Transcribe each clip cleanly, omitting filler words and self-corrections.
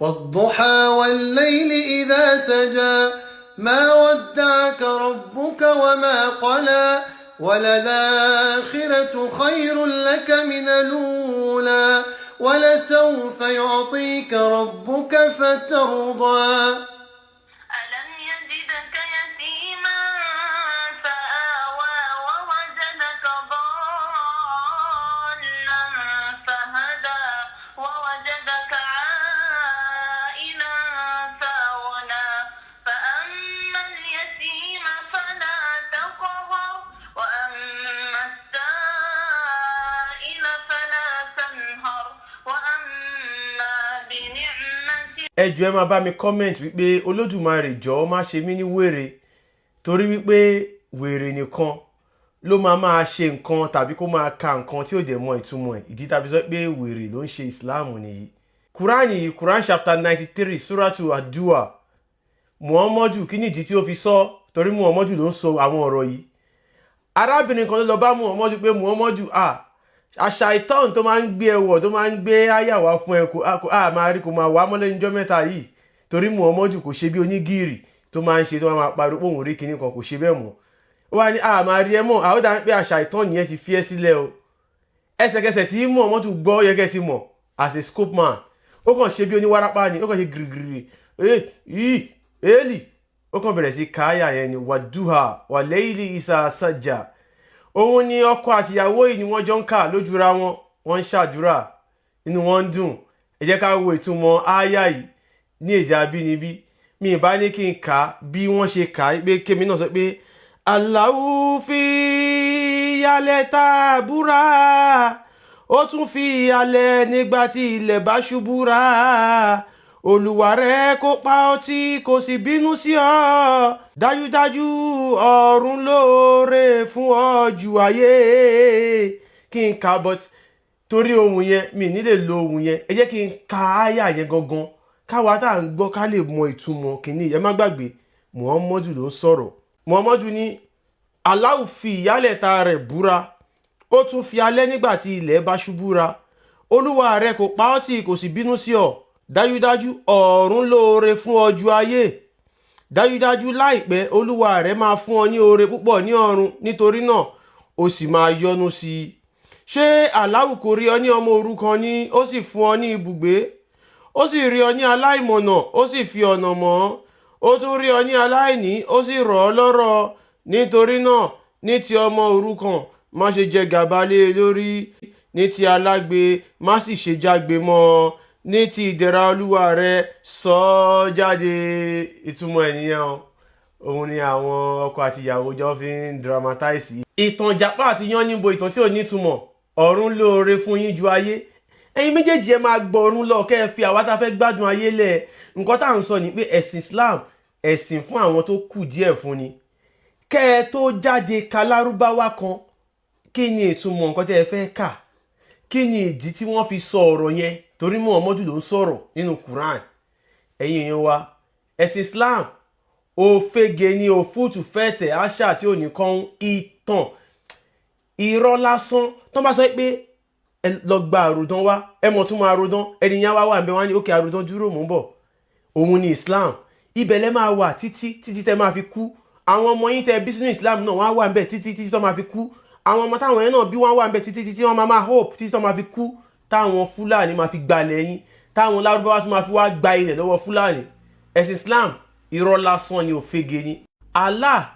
والضحى والليل إذا سجى ما ودعك ربك وما قلى وللآخرة خير لك من الأولى ولسوف يعطيك ربك فترضى ألم يجدك يتيما فآوى ووجدك ضالا فهدى ووجدك عائلا فأغنى فأما اليتيم فلا تقهر وأما السائل فلا تنهر وأما بنعمة. ẹ jọ̀ọ́ ẹ máa bá mi comment wípé Olódùmarè jọ̀ọ́ má ṣe mí ní wèrè, torí wípé wèrè nìkan ló máa ṣe nǹkan tàbí kó máa ka nǹkan tí ò dẹ̀ mọ ìtumọ̀ ẹ̀. Ìdí tàbí sọ pé wèrè ló ń ṣe Islam nìyí. Quran chapter 93 suratu Ad-Du'a. Muhammadu kí ni ìdí tí ó fi sọ? Torí Muhammadu ló ń sọ àwọn ọ̀rọ̀ yìí. Arábìnrin kan ló lọ bá Muhammadu pé Muhammadu àṣà ìtọ́n tó máa ń gbé ẹwọ̀ tó máa ń gbé àyàwá fún ẹ máa rí kò máa wà mọ́lẹ́ níjọ́ mẹ́ta yìí, torí Muhammadu kò ṣe bí onígìrì tó máa ń ṣe tó máa pariwo pé òun rí kinní kan, kò ṣe bẹ́ẹ̀ mọ́. Ó wá ní máa rí ẹ mọ́, àwọn dáa pé àṣà ìtọ́n yẹn ti fi ẹ́ sílẹ̀ o. Ẹsẹ̀kẹsẹ̀ tí Muhammadu gbọ́ yẹ kẹ́ ti mọ̀ as a scope man, ó kàn ṣe bí oníwárápá ni, ó kàn ṣe gírígírí èèlì, ó kàn bẹ̀rẹ̀ sí káyà yẹn ni wàdúhà wàlẹ́ìlì ìsà sàjà. Òun ni ọkọ àtìyàwó yìí ni wọ́n jọ ń kà lójúra wọn, wọ́n ń ṣàdúrà, inú wọn ń dùn. Ẹ jẹ́ ká wo ìtumọ̀ ááyà yìí ní èdè abínibí. Mi ì bá ní kí n kà á bí wọ́n ṣe kà á, pé kémi náà sọ pé Allahu fi yálẹ̀ tá a búra, ó tún fi yálẹ̀ nígbà tí ilẹ̀ bá ṣubú ra. Olúwa rẹ kó pa ọ́ tí kò sì bínú sí ọ, dájúdájú ọ̀run lóore fún ọ ju ayé. Kí n kà but torí ohun yẹn mi ní lè lo ohun yẹn, ẹ jẹ́ kí n ka áyà yẹn gangan káwa tá à ń gbọ́ ká lè mọ ìtumọ̀ kìíní. Ẹ má gbàgbé Muhammadu ló sọ̀rọ̀. Muhammadu ní Allah fi ìyálẹ̀ta rẹ̀ búra, ó tún fi alẹ́ nígbà tí ilẹ̀ bá ṣubú ra. Olúwa rẹ kò pa ọ́ tí kò sì bínú sí ọ, dájúdájú ọ̀run lóore fún ọ ju ayé. Dájúdájú láìpẹ́ Olúwa rẹ máa fún ọ ní oore púpọ̀ ní ọ̀run, nítorí náà ó sì máa yọ́nú sí i. Ṣé Allah kò rí ọ ní ọmọ òrukàn ni, ó sì fún ọ ní ibùgbé? Ó sì rí ọ ní aláìmọ̀nà, ó sì fi ọ̀nà mọ̀ ọ́. Ó tún rí ọ ní aláìní, ó sì rọ̀ ọ́ lọ́rọ̀. Nítorí náà ní ti ọmọ òrukàn má ṣe jẹ gàba lé e lórí, ní ti alágbe má sì ṣe jágbe mọ́ ọ. Ní ti ìdẹ̀ra Olúwa rẹ sọ ọ́ jáde. Ìtumọ̀ ẹ̀ nìyẹn o. Òun ni àwọn ọkọ àti ìyàwó jọ fi ń dramatize. Ìtàn Ìjàpá àti Yánníbo, ìtàn tí ò ní ìtumọ̀. Ọ̀run lóore fún yín ju ayé. Ẹ̀yin méjèèjì ẹ máa gbọ́ ọ̀run lọ, kẹ́ ẹ fi àwa tá fẹ́ gbádùn ayé lẹ̀. Nǹkan tá à ń sọ ni pé ẹ̀sìn Islam ẹ̀sìn fún àwọn tó kù díẹ̀ fún ni. Kẹ́ ẹ tó jáde ka Lárúbáwá kan, kí ni ìtumọ̀ nǹkan tẹ́ ẹ fẹ́ kà? Kí ni ìdí tí wọ́n fi sọ ọ̀rọ̀ yẹn? Torí Muhammadu ló ń sọ̀rọ̀ nínú Quran. Ẹ̀yin èèyàn wa, ẹ̀sìn Islam òfegè ni, òfútù fẹ́tẹ̀ àṣà tí ò ní kàn ìtàn irọ́ lásán. Tó bá sọ pé ẹ lọ gba àròdán wá, ẹ mọ̀ tún máa àròdán, ẹni yẹn wá wà níbẹ̀ wá ní òkè àròdán dúró mò ń bọ̀. Òun ni Islam. Ibẹ̀ lẹ máa wà títí tẹ́ máa fi kú. Àwọn ọmọ yín tẹ́ bí sínú Islam náà wọ́n á wà níbẹ̀ títí tó máa fi kú. Àwọn ọmọ táwọn yẹn náà bí wọ́n wà níbẹ̀ títí wọ́n máa hope títí tó máa fi kú. Táwọn Fúlàní máa fi gbalẹ̀ yín, táwọn Lárúbáwá tún máa fi wá gba ilẹ̀ lọ́wọ́ Fúlàní. Ẹ̀sìn Islam irọ́ lásán ni, òfegè ni. Allah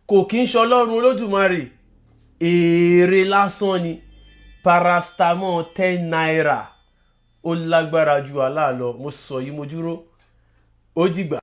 kò kí ń ṣọlọ́run Olódùmarè, èrè lásán ni. Paracetamol 10 naira ó lágbára ju Allah lọ. Mo sọ yìí mo dúró, ó dìgbà.